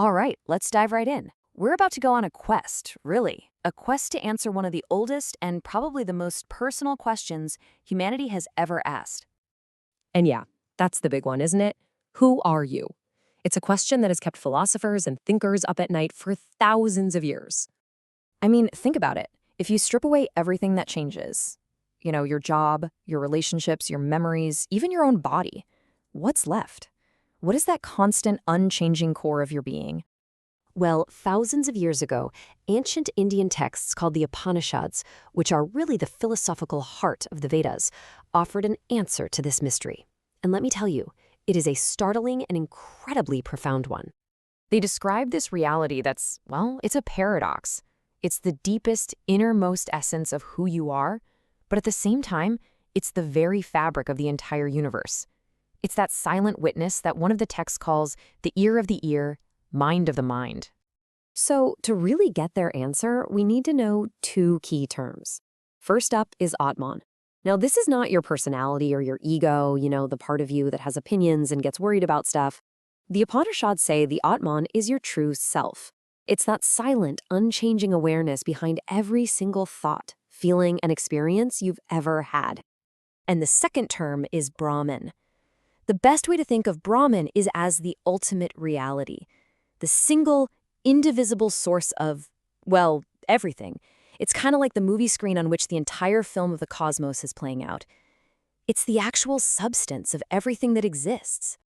All right, let's dive right in. We're about to go on a quest, really. A quest to answer one of the oldest and probably the most personal questions humanity has ever asked. And yeah, that's the big one, isn't it? Who are you? It's a question that has kept philosophers and thinkers up at night for thousands of years. I mean, think about it. If you strip away everything that changes, your job, your relationships, your memories, even your own body, what's left? What is that constant, unchanging core of your being? Well, thousands of years ago, ancient Indian texts called the Upanishads, which are really the philosophical heart of the Vedas, offered an answer to this mystery. And let me tell you, it is a startling and incredibly profound one. They describe this reality that's, well, it's a paradox. It's the deepest, innermost essence of who you are, but at the same time, it's the very fabric of the entire universe. It's that silent witness that one of the texts calls the ear of the ear, mind of the mind. So, to really get their answer, we need to know two key terms. First up is Atman. Now, this is not your personality or your ego, the part of you that has opinions and gets worried about stuff. The Upanishads say the Atman is your true self. It's that silent, unchanging awareness behind every single thought, feeling, and experience you've ever had. And the second term is Brahman. The best way to think of Brahman is as the ultimate reality, the single, indivisible source of, well, everything. It's kind of like the movie screen on which the entire film of the cosmos is playing out. It's the actual substance of everything that exists.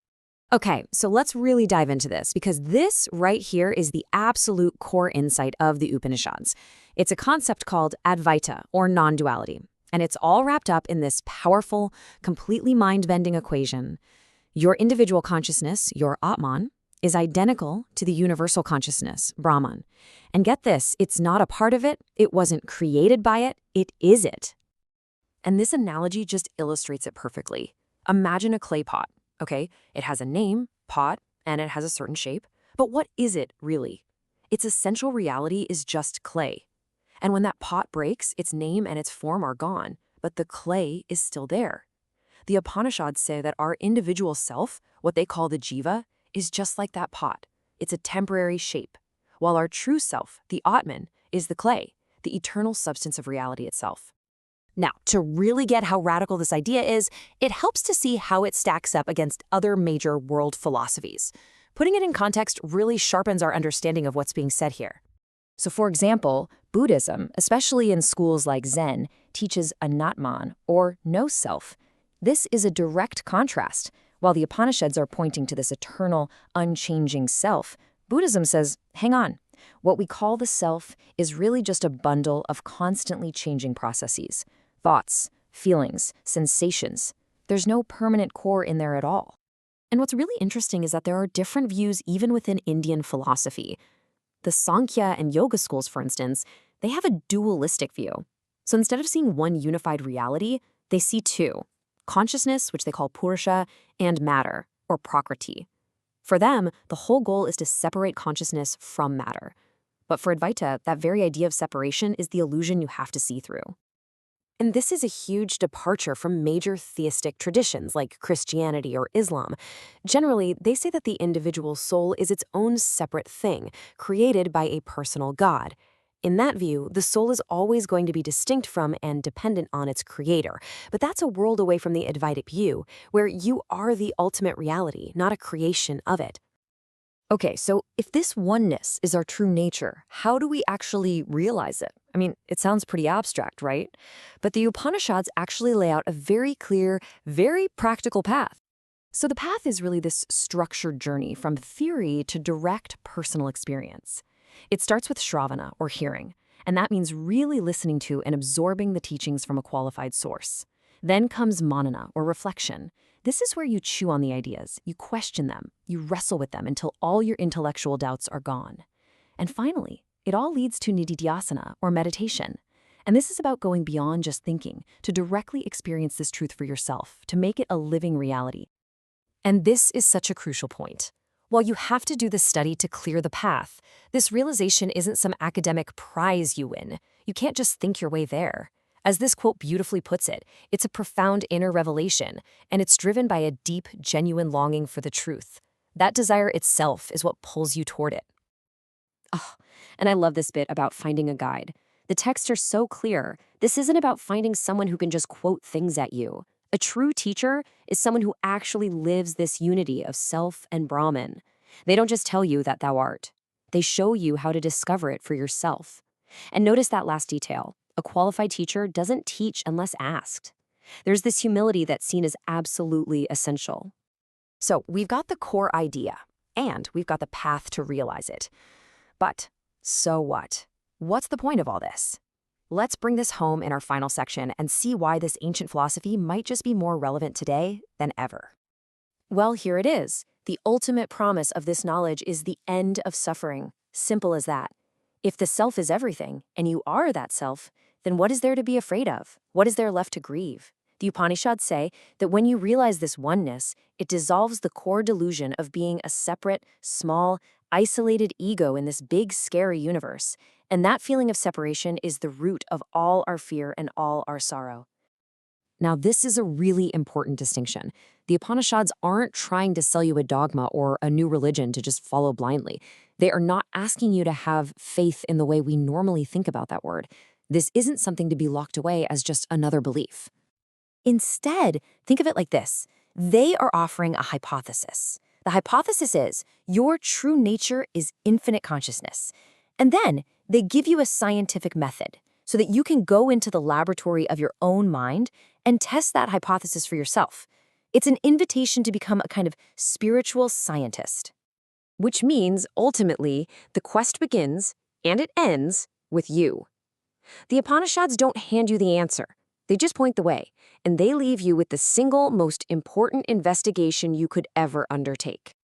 Okay, so let's really dive into this, because this right here is the absolute core insight of the Upanishads. It's a concept called Advaita, or non-duality, and it's all wrapped up in this powerful, completely mind-bending equation. Your individual consciousness, your Atman, is identical to the universal consciousness, Brahman. And get this, it's not a part of it, it wasn't created by it, it is it. And this analogy just illustrates it perfectly. Imagine a clay pot. Okay, it has a name, pot, and it has a certain shape. But what is it, really? Its essential reality is just clay. And when that pot breaks, its name and its form are gone, but the clay is still there. The Upanishads say that our individual self, what they call the jiva, is just like that pot. It's a temporary shape, while our true self, the Atman, is the clay, the eternal substance of reality itself. Now, to really get how radical this idea is, it helps to see how it stacks up against other major world philosophies. Putting it in context really sharpens our understanding of what's being said here. So for example, Buddhism, especially in schools like Zen, teaches anatman, or no self. This is a direct contrast. While the Upanishads are pointing to this eternal, unchanging self, Buddhism says, hang on, what we call the self is really just a bundle of constantly changing processes. Thoughts, feelings, sensations. There's no permanent core in there at all. And what's really interesting is that there are different views even within Indian philosophy. The Sankhya and Yoga schools, for instance, they have a dualistic view. So instead of seeing one unified reality, they see two: consciousness, which they call Purusha, and matter, or Prakriti. For them, the whole goal is to separate consciousness from matter. But for Advaita, that very idea of separation is the illusion you have to see through. And this is a huge departure from major theistic traditions like Christianity or Islam. Generally, they say that the individual soul is its own separate thing, created by a personal God. In that view, the soul is always going to be distinct from and dependent on its creator. But that's a world away from the Advaitic view, where you are the ultimate reality, not a creation of it. Okay, so if this oneness is our true nature, how do we actually realize it? I mean, it sounds pretty abstract, right? But the Upanishads actually lay out a very clear, very practical path. So the path is really this structured journey from theory to direct personal experience. It starts with Shravana, or hearing, and that means really listening to and absorbing the teachings from a qualified source. Then comes Manana, or reflection. This is where you chew on the ideas, you question them, you wrestle with them until all your intellectual doubts are gone. And finally, it all leads to nididhyasana, or meditation. And this is about going beyond just thinking, to directly experience this truth for yourself, to make it a living reality. And this is such a crucial point. While you have to do this study to clear the path, this realization isn't some academic prize you win. You can't just think your way there. As this quote beautifully puts it, it's a profound inner revelation, and it's driven by a deep, genuine longing for the truth. That desire itself is what pulls you toward it. Oh, and I love this bit about finding a guide. The texts are so clear. This isn't about finding someone who can just quote things at you. A true teacher is someone who actually lives this unity of self and Brahman. They don't just tell you that thou art. They show you how to discover it for yourself. And notice that last detail. A qualified teacher doesn't teach unless asked. There's this humility that's seen as absolutely essential. So we've got the core idea, and we've got the path to realize it. But so what? What's the point of all this? Let's bring this home in our final section and see why this ancient philosophy might just be more relevant today than ever. Well, here it is. The ultimate promise of this knowledge is the end of suffering. Simple as that. If the self is everything, and you are that self, then what is there to be afraid of? What is there left to grieve? The Upanishads say that when you realize this oneness, it dissolves the core delusion of being a separate, small, isolated ego in this big, scary universe. And that feeling of separation is the root of all our fear and all our sorrow. Now, this is a really important distinction. The Upanishads aren't trying to sell you a dogma or a new religion to just follow blindly. They are not asking you to have faith in the way we normally think about that word. This isn't something to be locked away as just another belief. Instead, think of it like this. They are offering a hypothesis. The hypothesis is your true nature is infinite consciousness. And then they give you a scientific method so that you can go into the laboratory of your own mind and test that hypothesis for yourself. It's an invitation to become a kind of spiritual scientist. Which means, ultimately, the quest begins, and it ends, with you. The Upanishads don't hand you the answer. They just point the way, and they leave you with the single most important investigation you could ever undertake.